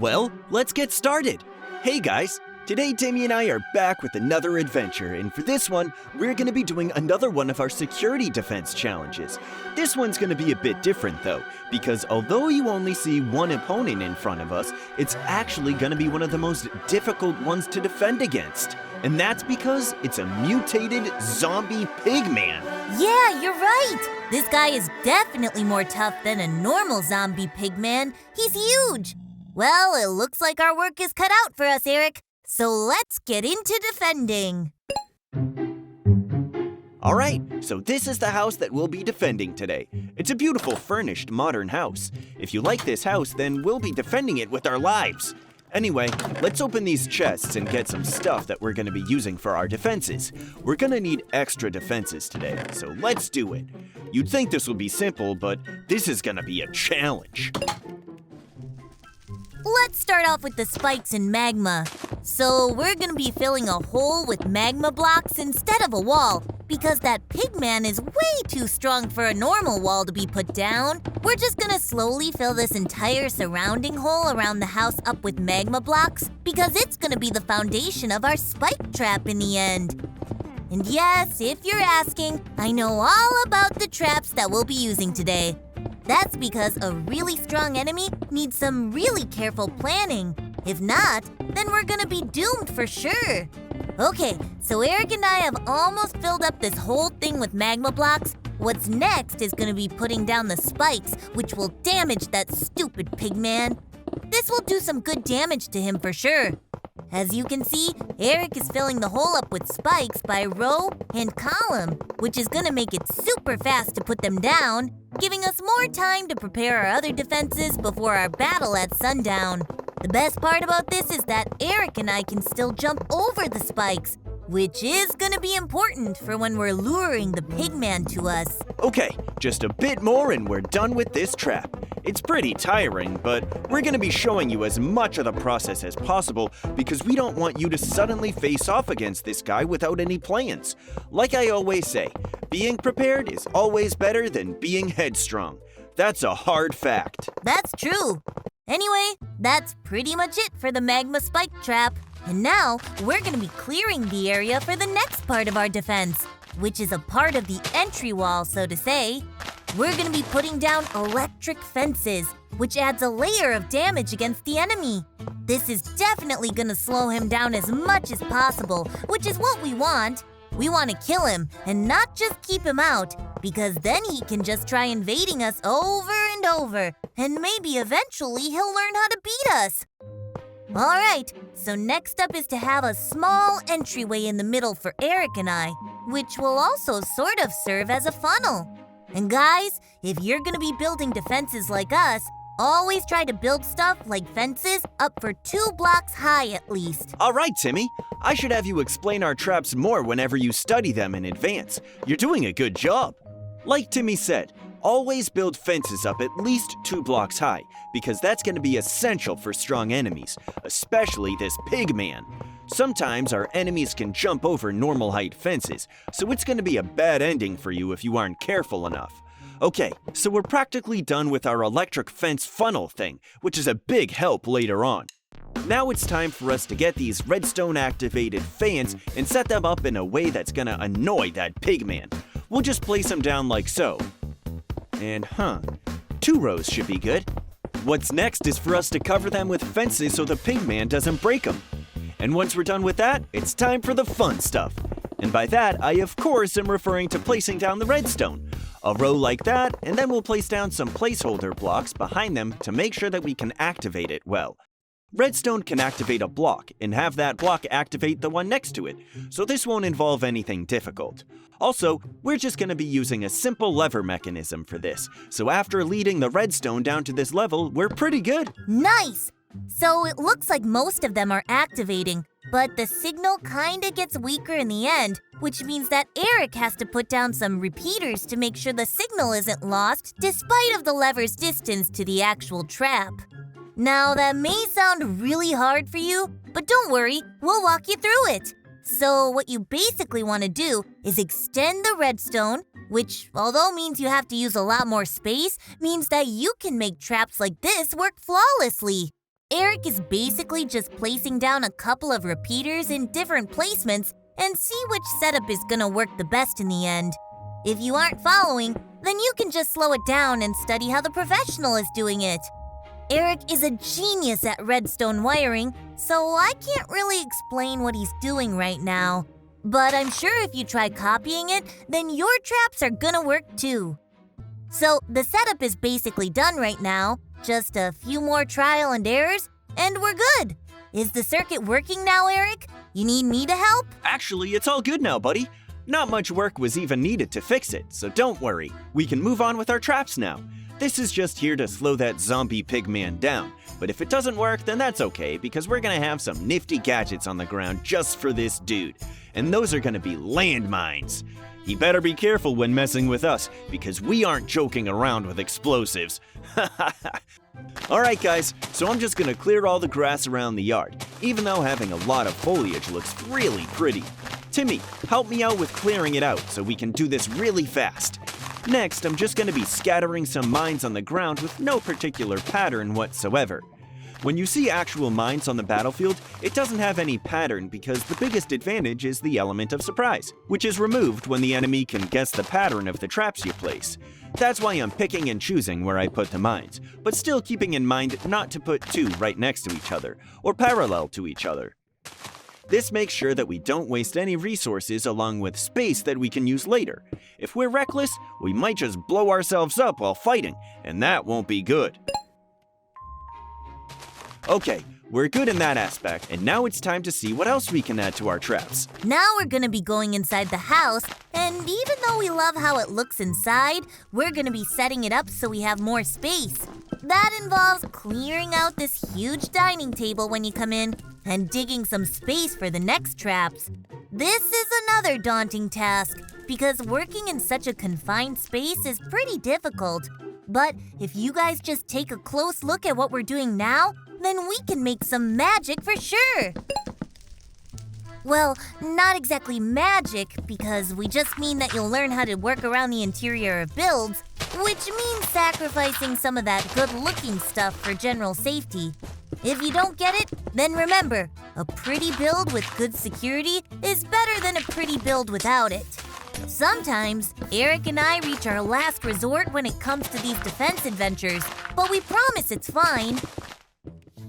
Well, let's get started. Hey guys, today Timmy and I are back with another adventure, and for this one, we're going to be doing another one of our security defense challenges. This one's going to be a bit different though, because although you only see one opponent in front of us, it's actually going to be one of the most difficult ones to defend against. And that's because it's a mutated zombie pigman. Yeah, you're right! This guy is definitely more tough than a normal zombie pigman. He's huge! Well, it looks like our work is cut out for us, Eric. So let's get into defending. Alright, so this is the house that we'll be defending today. It's a beautiful furnished modern house. If you like this house, then we'll be defending it with our lives. Anyway, let's open these chests and get some stuff that we're going to be using for our defenses. We're going to need extra defenses today, so let's do it. You'd think this would be simple, but this is going to be a challenge. Let's start off with the spikes and magma. So we're gonna be filling a hole with magma blocks instead of a wall, because that pigman is way too strong for a normal wall to be put down. We're just gonna slowly fill this entire surrounding hole around the house up with magma blocks, because it's gonna be the foundation of our spike trap in the end. And yes, if you're asking, I know all about the traps that we'll be using today. That's because a really strong enemy needs some really careful planning. If not, then we're gonna be doomed for sure. Okay, so Eric and I have almost filled up this whole thing with magma blocks. What's next is gonna be putting down the spikes, which will damage that stupid pigman. This will do some good damage to him for sure. As you can see, Eric is filling the hole up with spikes by row and column, which is gonna make it super fast to put them down, giving us more time to prepare our other defenses before our battle at sundown. The best part about this is that Eric and I can still jump over the spikes, which is gonna be important for when we're luring the pigman to us. Okay, just a bit more and we're done with this trap. It's pretty tiring, but we're going to be showing you as much of the process as possible because we don't want you to suddenly face off against this guy without any plans. Like I always say, being prepared is always better than being headstrong. That's a hard fact. That's true. Anyway, that's pretty much it for the magma spike trap. And now, we're going to be clearing the area for the next part of our defense, which is a part of the entry wall, so to say. We're going to be putting down electric fences, which adds a layer of damage against the enemy. This is definitely going to slow him down as much as possible, which is what we want. We want to kill him and not just keep him out, because then he can just try invading us over and over, and maybe eventually he'll learn how to beat us. Alright, so next up is to have a small entryway in the middle for Eric and I, which will also sort of serve as a funnel. And guys, if you're gonna be building defenses like us, always try to build stuff like fences up for 2 blocks high at least. Alright, Timmy. I should have you explain our traps more whenever you study them in advance. You're doing a good job. Like Timmy said, always build fences up at least 2 blocks high, because that's going to be essential for strong enemies, especially this pigman. Sometimes our enemies can jump over normal height fences, so it's going to be a bad ending for you if you aren't careful enough. Okay, so we're practically done with our electric fence funnel thing, which is a big help later on. Now it's time for us to get these redstone activated fans and set them up in a way that's going to annoy that pigman. We'll just place them down like so. And 2 rows should be good. What's next is for us to cover them with fences so the pigman doesn't break them. And once we're done with that, it's time for the fun stuff. And by that, I of course am referring to placing down the redstone. A row like that, and then we'll place down some placeholder blocks behind them to make sure that we can activate it well. Redstone can activate a block and have that block activate the one next to it, so this won't involve anything difficult. Also, we're just going to be using a simple lever mechanism for this, so after leading the redstone down to this level, we're pretty good. Nice! So it looks like most of them are activating, but the signal kinda gets weaker in the end, which means that Eric has to put down some repeaters to make sure the signal isn't lost despite of the lever's distance to the actual trap. Now, that may sound really hard for you, but don't worry, we'll walk you through it. So what you basically want to do is extend the redstone, which, although means you have to use a lot more space, means that you can make traps like this work flawlessly. Eric is basically just placing down a couple of repeaters in different placements and see which setup is gonna work the best in the end. If you aren't following, then you can just slow it down and study how the professional is doing it. Eric is a genius at redstone wiring, so I can't really explain what he's doing right now. But I'm sure if you try copying it, then your traps are gonna work too. So the setup is basically done right now, just a few more trial and errors, and we're good. Is the circuit working now, Eric? You need me to help? Actually, it's all good now, buddy. Not much work was even needed to fix it, so don't worry. We can move on with our traps now. This is just here to slow that zombie pigman down. But if it doesn't work, then that's okay, because we're gonna have some nifty gadgets on the ground just for this dude. And those are gonna be landmines. He better be careful when messing with us, because we aren't joking around with explosives. Alright guys, so I'm just gonna clear all the grass around the yard, even though having a lot of foliage looks really pretty. Timmy, help me out with clearing it out so we can do this really fast. Next, I'm just gonna be scattering some mines on the ground with no particular pattern whatsoever. When you see actual mines on the battlefield, it doesn't have any pattern because the biggest advantage is the element of surprise, which is removed when the enemy can guess the pattern of the traps you place. That's why I'm picking and choosing where I put the mines, but still keeping in mind not to put two right next to each other, or parallel to each other. This makes sure that we don't waste any resources along with space that we can use later. If we're reckless, we might just blow ourselves up while fighting, and that won't be good. Okay, we're good in that aspect, and now it's time to see what else we can add to our traps. Now we're gonna be going inside the house, and even though we love how it looks inside, we're gonna be setting it up so we have more space. That involves clearing out this huge dining table when you come in, and digging some space for the next traps. This is another daunting task, because working in such a confined space is pretty difficult. But if you guys just take a close look at what we're doing now, then we can make some magic for sure. Well, not exactly magic, because we just mean that you'll learn how to work around the interior of builds, which means sacrificing some of that good-looking stuff for general safety. If you don't get it, then remember, a pretty build with good security is better than a pretty build without it. Sometimes, Eric and I reach our last resort when it comes to these defense adventures, but we promise it's fine.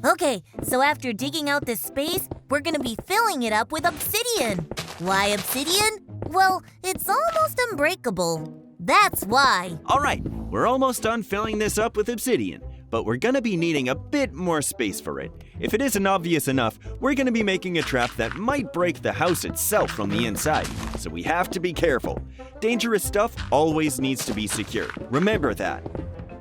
Okay, so after digging out this space, we're gonna be filling it up with obsidian. Why obsidian? Well, it's almost unbreakable. That's why. Alright, we're almost done filling this up with obsidian, but we're gonna be needing a bit more space for it. If it isn't obvious enough, we're gonna be making a trap that might break the house itself from the inside, so we have to be careful. Dangerous stuff always needs to be secure. Remember that.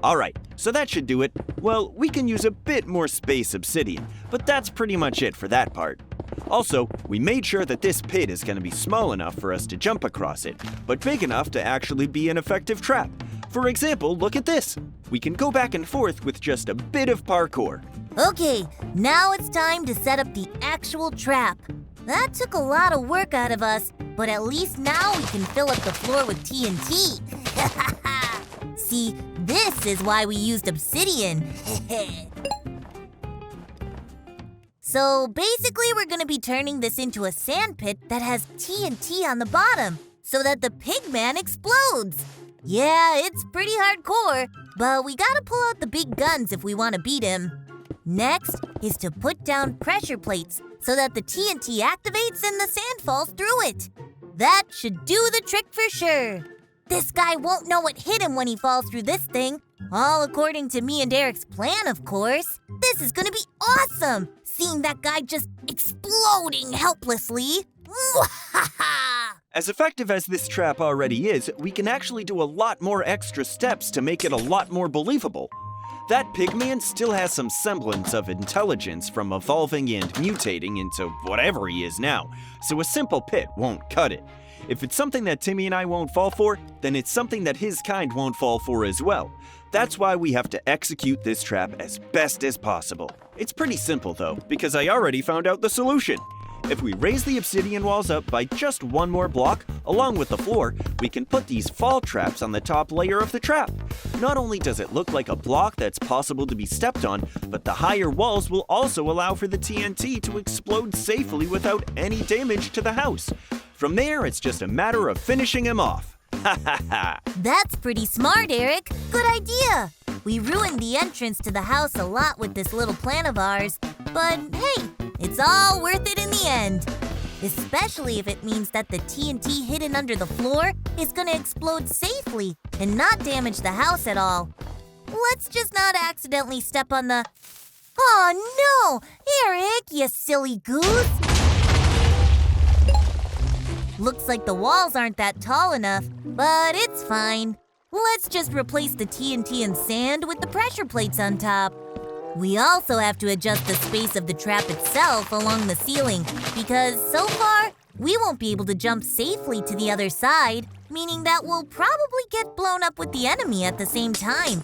Alright, so that should do it. Well, we can use a bit more space obsidian, but that's pretty much it for that part. Also, we made sure that this pit is going to be small enough for us to jump across it, but big enough to actually be an effective trap. For example, look at this. We can go back and forth with just a bit of parkour. Okay, now it's time to set up the actual trap. That took a lot of work out of us, but at least now we can fill up the floor with TNT. See, this is why we used obsidian. So basically we're gonna be turning this into a sand pit that has TNT on the bottom so that the pigman explodes. Yeah, it's pretty hardcore, but we gotta pull out the big guns if we wanna beat him. Next is to put down pressure plates so that the TNT activates and the sand falls through it. That should do the trick for sure. This guy won't know what hit him when he falls through this thing. All according to me and Eric's plan, of course. This is gonna be awesome! Seeing that guy just exploding helplessly. As effective as this trap already is, we can actually do a lot more extra steps to make it a lot more believable. That pigman still has some semblance of intelligence from evolving and mutating into whatever he is now, so a simple pit won't cut it. If it's something that Timmy and I won't fall for, then it's something that his kind won't fall for as well. That's why we have to execute this trap as best as possible. It's pretty simple though, because I already found out the solution. If we raise the obsidian walls up by just one more block, along with the floor, we can put these fall traps on the top layer of the trap. Not only does it look like a block that's possible to be stepped on, but the higher walls will also allow for the TNT to explode safely without any damage to the house. From there, it's just a matter of finishing him off. Ha ha ha! That's pretty smart, Eric. Good idea. We ruined the entrance to the house a lot with this little plan of ours, but hey, it's all worth it in the end. Especially if it means that the TNT hidden under the floor is gonna explode safely and not damage the house at all. Let's just not accidentally step on the... Oh no! Eric, you silly goose! Looks like the walls aren't that tall enough, but it's fine. Let's just replace the TNT and sand with the pressure plates on top. We also have to adjust the space of the trap itself along the ceiling, because so far, we won't be able to jump safely to the other side, meaning that we'll probably get blown up with the enemy at the same time,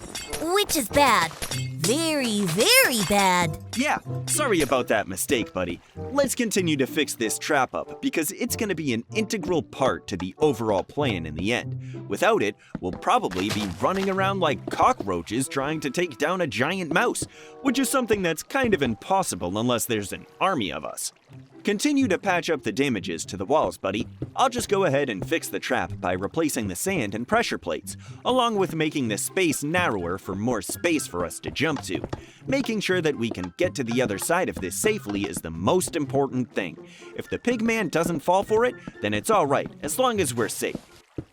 which is bad. Very, very bad. Yeah, sorry about that mistake, buddy. Let's continue to fix this trap up because it's going to be an integral part to the overall plan in the end. Without it, we'll probably be running around like cockroaches trying to take down a giant mouse, which is something that's kind of impossible unless there's an army of us. Continue to patch up the damages to the walls, buddy. I'll just go ahead and fix the trap by replacing the sand and pressure plates, along with making the space narrower for more space for us to jump to. Making sure that we can get to the other side of this safely is the most important thing. If the pigman doesn't fall for it, then it's alright, as long as we're safe.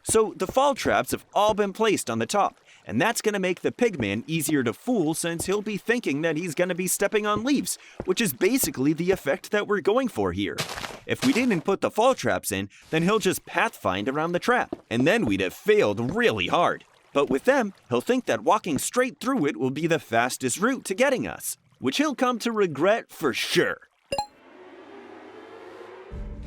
So the fall traps have all been placed on the top, and that's going to make the pigman easier to fool since he'll be thinking that he's going to be stepping on leaves, which is basically the effect that we're going for here. If we didn't put the fall traps in, then he'll just pathfind around the trap, and then we'd have failed really hard. But with them, he'll think that walking straight through it will be the fastest route to getting us, which he'll come to regret for sure.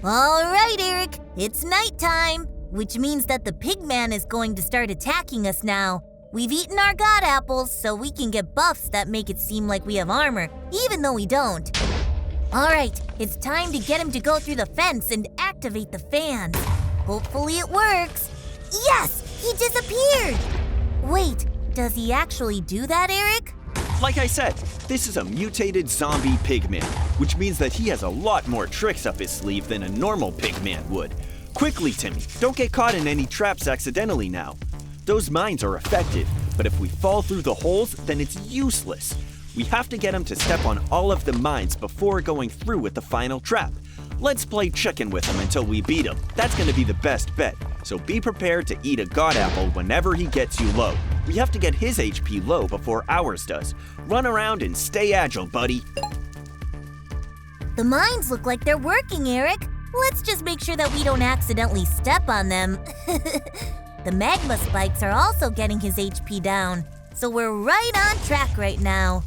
All right, Eric, it's nighttime, which means that the pigman is going to start attacking us now. We've eaten our god apples, so we can get buffs that make it seem like we have armor, even though we don't. All right, it's time to get him to go through the fence and activate the fans. Hopefully it works. Yes, he disappeared. Wait, does he actually do that, Eric? Like I said, this is a mutated zombie pigman, which means that he has a lot more tricks up his sleeve than a normal pigman would. Quickly, Timmy, don't get caught in any traps accidentally now. Those mines are effective, but if we fall through the holes, then it's useless. We have to get him to step on all of the mines before going through with the final trap. Let's play chicken with him until we beat him. That's going to be the best bet, so be prepared to eat a god apple whenever he gets you low. We have to get his HP low before ours does. Run around and stay agile, buddy. The mines look like they're working, Eric. Let's just make sure that we don't accidentally step on them. The magma spikes are also getting his HP down, so we're right on track right now.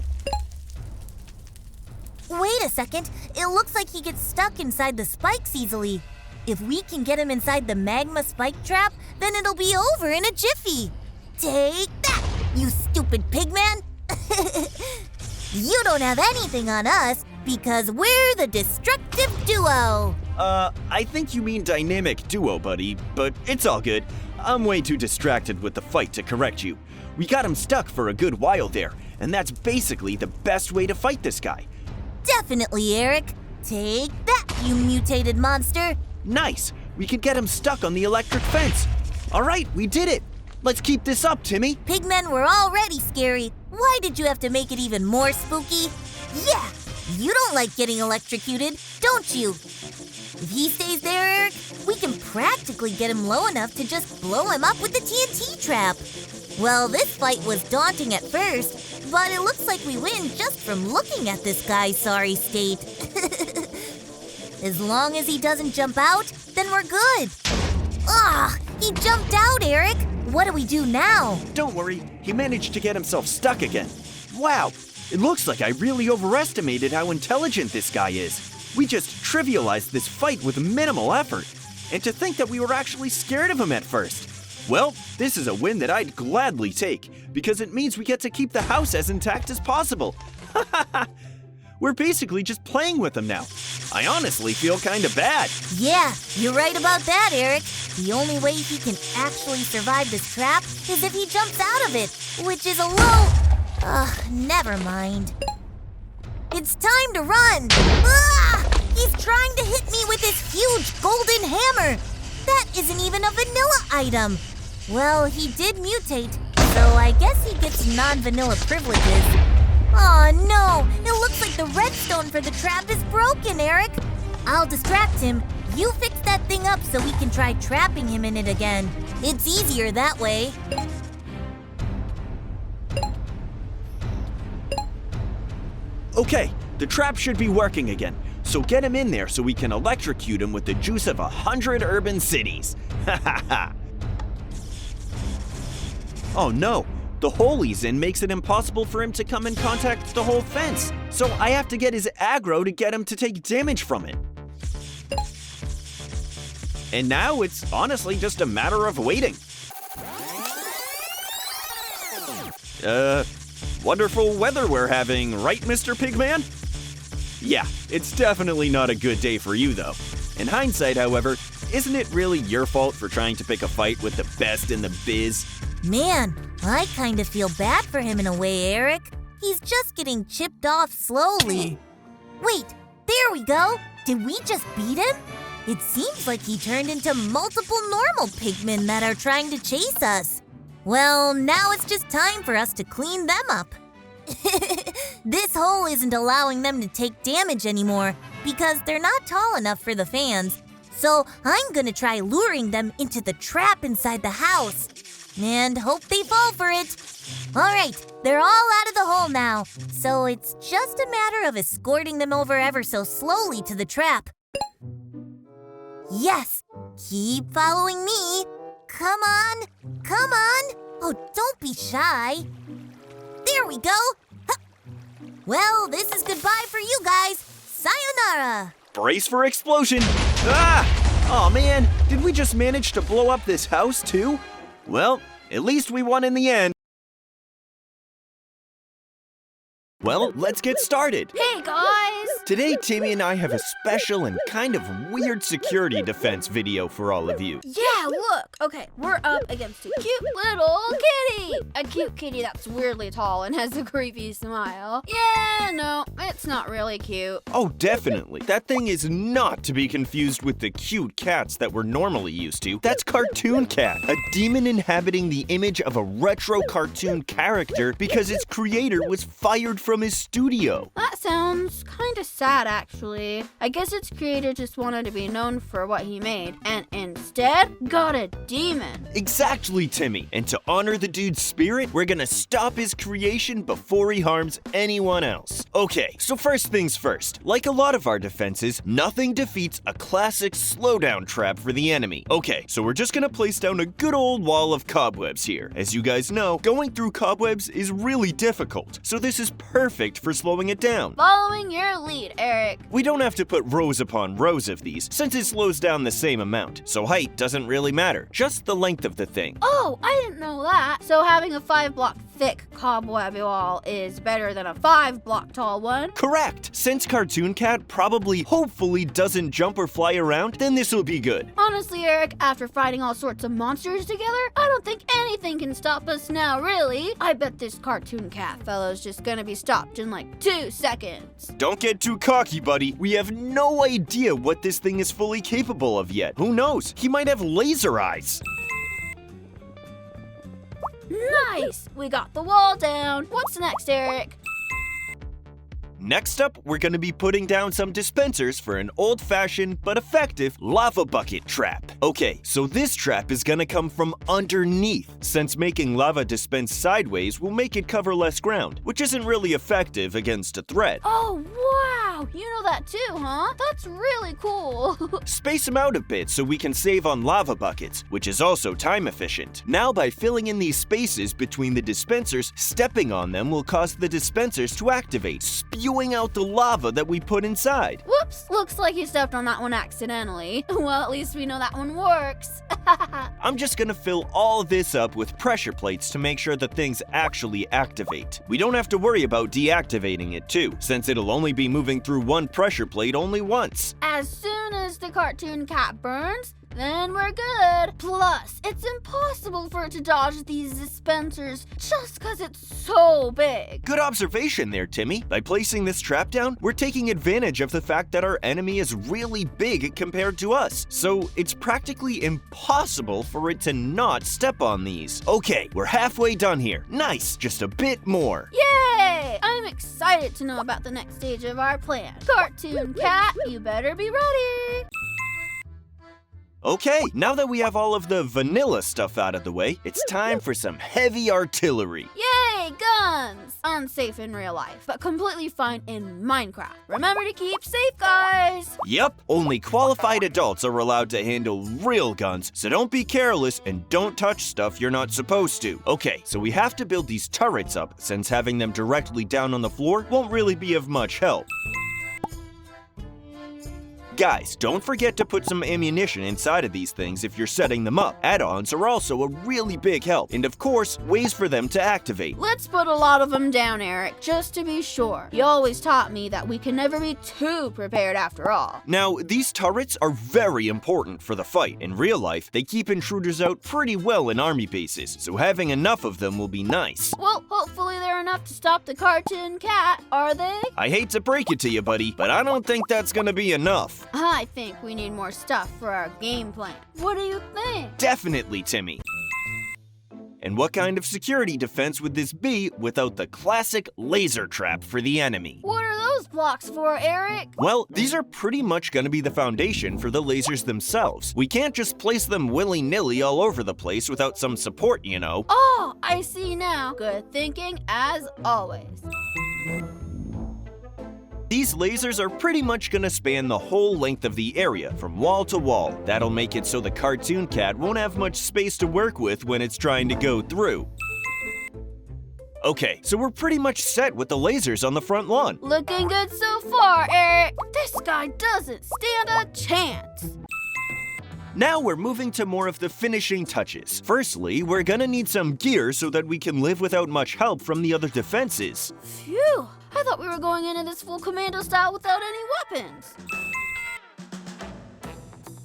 Wait a second, it looks like he gets stuck inside the spikes easily. If we can get him inside the magma spike trap, then it'll be over in a jiffy. Take that, you stupid pigman! You don't have anything on us because we're the destructive duo. I think you mean dynamic duo, buddy, but it's all good. I'm way too distracted with the fight to correct you. We got him stuck for a good while there, and that's basically the best way to fight this guy. Definitely, Eric. Take that, you mutated monster. Nice! We could get him stuck on the electric fence. All right, we did it. Let's keep this up, Timmy. Pigmen were already scary. Why did you have to make it even more spooky? Yeah, you don't like getting electrocuted, don't you? If he stays there, Eric, we can practically get him low enough to just blow him up with the TNT trap. Well, this fight was daunting at first, but it looks like we win just from looking at this guy's sorry state. As long as he doesn't jump out, then we're good. Ah, he jumped out, Eric. What do we do now? Don't worry, he managed to get himself stuck again. Wow, it looks like I really overestimated how intelligent this guy is. We just trivialized this fight with minimal effort. And to think that we were actually scared of him at first. Well, this is a win that I'd gladly take, because it means we get to keep the house as intact as possible. We're basically just playing with them now. I honestly feel kinda bad. Yeah, you're right about that, Eric. The only way he can actually survive this trap is if he jumps out of it, which is a never mind. It's time to run! He's trying to hit me with his huge golden hammer! That isn't even a vanilla item! Well, he did mutate, so I guess he gets non-vanilla privileges. Aw, no! It looks like the redstone for the trap is broken, Eric! I'll distract him. You fix that thing up so we can try trapping him in it again. It's easier that way. Okay, the trap should be working again. So get him in there so we can electrocute him with the juice of 100 urban cities. Ha ha ha! Oh no, the hole he's in makes it impossible for him to come in contact with the whole fence. So I have to get his aggro to get him to take damage from it. And now it's honestly just a matter of waiting. Wonderful weather we're having, right, Mr. Pigman? Yeah, it's definitely not a good day for you, though. In hindsight, however, isn't it really your fault for trying to pick a fight with the best in the biz? Man, I kind of feel bad for him in a way, Eric. He's just getting chipped off slowly. Wait, there we go. Did we just beat him? It seems like he turned into multiple normal pigmen that are trying to chase us. Well, now it's just time for us to clean them up. This hole isn't allowing them to take damage anymore because they're not tall enough for the fans. So I'm gonna try luring them into the trap inside the house and hope they fall for it. All right, they're all out of the hole now, so it's just a matter of escorting them over ever so slowly to the trap. Yes, keep following me. Come on, come on. Oh, don't be shy. There we go. Huh. Well, this is goodbye for you guys. Sayonara. Brace for explosion. Ah! Oh man, did we just manage to blow up this house too? Well, at least we won in the end. Well, let's get started. Hey guys! Today, Timmy and I have a special and kind of weird security defense video for all of you. Yeah, look! Okay, we're up against a cute little kitty! A cute kitty that's weirdly tall and has a creepy smile. Yeah, no, it's not really cute. Oh, definitely. That thing is not to be confused with the cute cats that we're normally used to. That's Cartoon Cat, a demon inhabiting the image of a retro cartoon character because its creator was fired from his studio. That sounds kinda sad, actually. I guess its creator just wanted to be known for what he made, and instead got a demon. Exactly, Timmy. And to honor the dude's spirit, we're gonna stop his creation before he harms anyone else. Okay, so first things first. Like a lot of our defenses, nothing defeats a classic slowdown trap for the enemy. Okay, so we're just gonna place down a good old wall of cobwebs here. As you guys know, going through cobwebs is really difficult, so this is perfect for slowing it down. Following your lead, Eric. We don't have to put rows upon rows of these, since it slows down the same amount, so height doesn't really matter, just the length of the thing. Oh, I didn't know that. So having a 5-block thick cobweb wall is better than a 5-block tall one? Correct! Since Cartoon Cat probably, hopefully doesn't jump or fly around, then this'll be good. Honestly, Eric, after fighting all sorts of monsters together, I don't think anything can stop us now, really. I bet this Cartoon Cat fellow's just gonna be stopped in like 2 seconds. Don't get too cocky, buddy. We have no idea what this thing is fully capable of yet. Who knows? He might have laser eyes. Nice! We got the wall down. What's next, Eric? Next up, we're gonna be putting down some dispensers for an old-fashioned but effective lava bucket trap. Okay, so this trap is gonna come from underneath, since making lava dispense sideways will make it cover less ground, which isn't really effective against a threat. Oh, wow! You know that too, huh? That's really cool. Space them out a bit so we can save on lava buckets, which is also time efficient. Now, by filling in these spaces between the dispensers, stepping on them will cause the dispensers to activate, spewing out the lava that we put inside. Whoop! Oops, looks like you stepped on that one accidentally. Well, at least we know that one works. I'm just gonna fill all this up with pressure plates to make sure the things actually activate. We don't have to worry about deactivating it too, since it'll only be moving through one pressure plate only once. As soon as the cartoon cat burns, then we're good. Plus, it's impossible for it to dodge these dispensers just because it's so big. Good observation there, Timmy. By placing this trap down, we're taking advantage of the fact that our enemy is really big compared to us, so it's practically impossible for it to not step on these. Okay, we're halfway done here. Nice, just a bit more. Yay! I'm excited to know about the next stage of our plan. Cartoon cat, you better be ready. Okay, now that we have all of the vanilla stuff out of the way, it's time for some heavy artillery. Yay, guns! Unsafe in real life, but completely fine in Minecraft. Remember to keep safe, guys! Yep, only qualified adults are allowed to handle real guns, so don't be careless and don't touch stuff you're not supposed to. Okay, so we have to build these turrets up, since having them directly down on the floor won't really be of much help. Guys, don't forget to put some ammunition inside of these things if you're setting them up. Add-ons are also a really big help, and of course, ways for them to activate. Let's put a lot of them down, Eric, just to be sure. You always taught me that we can never be too prepared after all. Now, these turrets are very important for the fight. In real life, they keep intruders out pretty well in army bases, so having enough of them will be nice. Well, hopefully they're enough to stop the cartoon cat, are they? I hate to break it to you, buddy, but I don't think that's gonna be enough. I think we need more stuff for our game plan. What do you think? Definitely, Timmy. And what kind of security defense would this be without the classic laser trap for the enemy? What are those blocks for, Eric? Well, these are pretty much going to be the foundation for the lasers themselves. We can't just place them willy-nilly all over the place without some support, you know. Oh, I see now. Good thinking, as always. These lasers are pretty much gonna span the whole length of the area, from wall to wall. That'll make it so the cartoon cat won't have much space to work with when it's trying to go through. Okay, so we're pretty much set with the lasers on the front lawn. Looking good so far, Eric. This guy doesn't stand a chance. Now we're moving to more of the finishing touches. Firstly, we're gonna need some gear so that we can live without much help from the other defenses. Phew, I thought we were going into this full commando style without any weapons.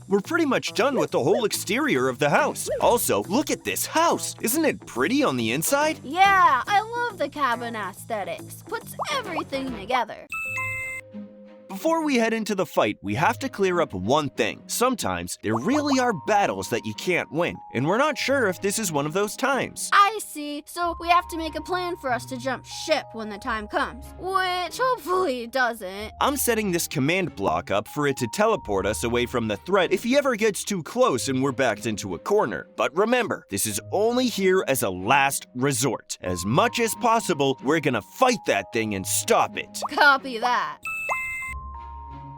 We're pretty much done with the whole exterior of the house. Also, look at this house. Isn't it pretty on the inside? Yeah, I love the cabin aesthetics. Puts everything together. Before we head into the fight, we have to clear up one thing. Sometimes there really are battles that you can't win, and we're not sure if this is one of those times. I see, so we have to make a plan for us to jump ship when the time comes, which hopefully doesn't. I'm setting this command block up for it to teleport us away from the threat if he ever gets too close and we're backed into a corner. But remember, this is only here as a last resort. As much as possible, we're gonna fight that thing and stop it. Copy that.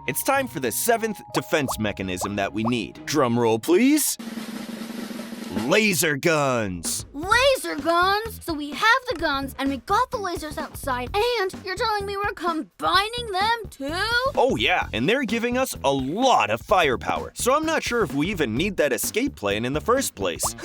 It's time for the 7th defense mechanism that we need. Drum roll, please. Laser guns. Laser guns? So we have the guns and we got the lasers outside, and you're telling me we're combining them too? Oh yeah, and they're giving us a lot of firepower. So I'm not sure if we even need that escape plan in the first place.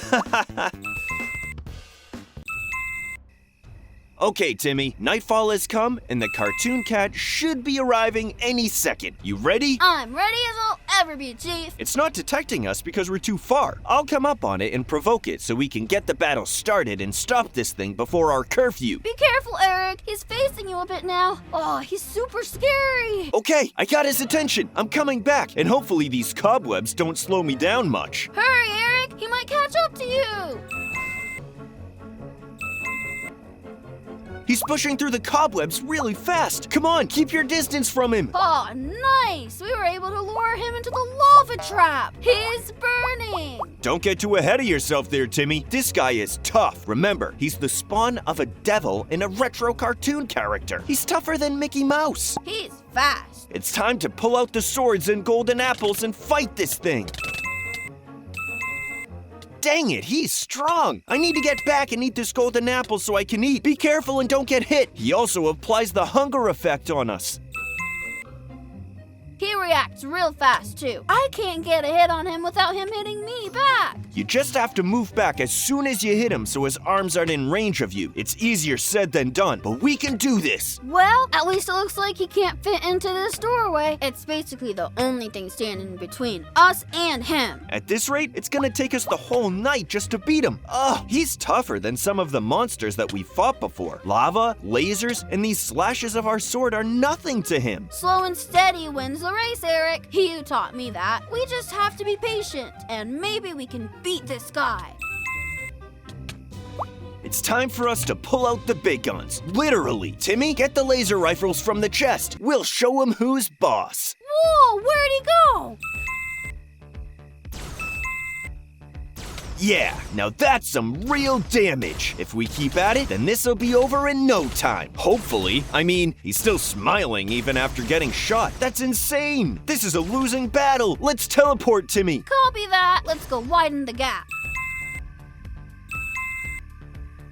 Okay, Timmy, nightfall has come, and the cartoon cat should be arriving any second. You ready? I'm ready as I'll ever be, Chief. It's not detecting us because we're too far. I'll come up on it and provoke it so we can get the battle started and stop this thing before our curfew. Be careful, Eric. He's facing you a bit now. Oh, he's super scary. Okay, I got his attention. I'm coming back, and hopefully these cobwebs don't slow me down much. Hurry, Eric. He might catch up to you. He's pushing through the cobwebs really fast. Come on, keep your distance from him. Oh, nice. We were able to lure him into the lava trap. He's burning. Don't get too ahead of yourself there, Timmy. This guy is tough. Remember, he's the spawn of a devil in a retro cartoon character. He's tougher than Mickey Mouse. He's fast. It's time to pull out the swords and golden apples and fight this thing. Dang it, he's strong. I need to get back and eat this golden apple so I can eat. Be careful and don't get hit. He also applies the hunger effect on us. He reacts real fast, too. I can't get a hit on him without him hitting me back. You just have to move back as soon as you hit him so his arms aren't in range of you. It's easier said than done, but we can do this. Well, at least it looks like he can't fit into this doorway. It's basically the only thing standing between us and him. At this rate, it's gonna take us the whole night just to beat him. Ugh, he's tougher than some of the monsters that we fought before. Lava, lasers, and these slashes of our sword are nothing to him. Slow and steady wins the race, Eric. You taught me that. We just have to be patient, and maybe we can beat this guy. It's time for us to pull out the big guns. Literally. Timmy, get the laser rifles from the chest. We'll show him who's boss. Whoa, where'd he go? Yeah, now that's some real damage. If we keep at it, then this'll be over in no time. Hopefully. I mean, he's still smiling even after getting shot. That's insane. This is a losing battle. Let's teleport, Timmy. Copy that. Let's go widen the gap.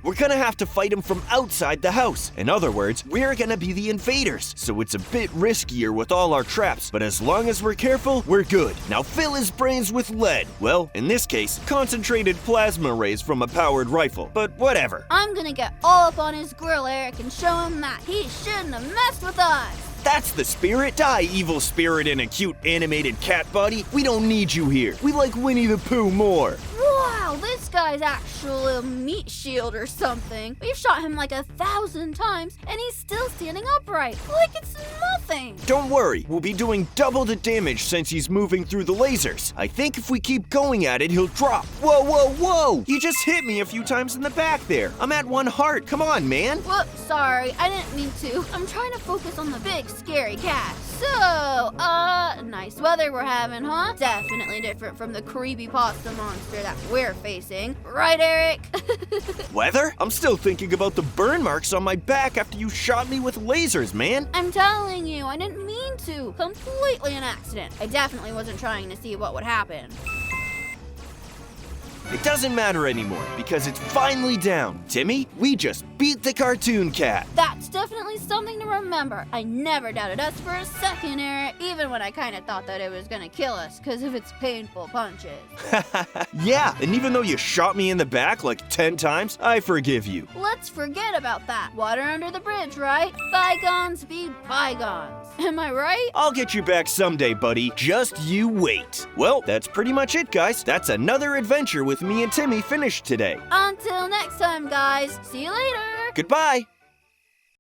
We're gonna have to fight him from outside the house. In other words, we're gonna be the invaders. So it's a bit riskier with all our traps, but as long as we're careful, we're good. Now fill his brains with lead. Well, in this case, concentrated plasma rays from a powered rifle, but whatever. I'm gonna get all up on his grill, Eric, and show him that he shouldn't have messed with us. That's the spirit. Die, evil spirit in a cute animated cat body. We don't need you here. We like Winnie the Pooh more. Wow, this guy's actually a meat shield or something. We've shot him like 1,000 times, and he's still standing upright, like it's nothing. Don't worry, we'll be doing double the damage since he's moving through the lasers. I think if we keep going at it, he'll drop. Whoa, whoa, whoa! You just hit me a few times in the back there. I'm at 1 heart. Come on, man. Whoops, sorry, I didn't mean to. I'm trying to focus on the big, scary cat. So, nice weather we're having, huh? Definitely different from the creepypasta monster that we're facing. Right, Eric? Weather? I'm still thinking about the burn marks on my back after you shot me with lasers, man. I'm telling you, I didn't mean to. Completely an accident. I definitely wasn't trying to see what would happen. It doesn't matter anymore because it's finally down. Timmy, we just beat the cartoon cat. That's definitely something to remember. I never doubted us for a second, Eric, even when I kind of thought that it was gonna kill us because of its painful punches. Yeah, and even though you shot me in the back like 10 times, I forgive you. Let's forget about that. Water under the bridge, right? Bygones be bygones. Am I right? I'll get you back someday, buddy. Just you wait. Well, that's pretty much it, guys. That's another adventure with me and Timmy finished today. Until next time, guys. See you later. Goodbye.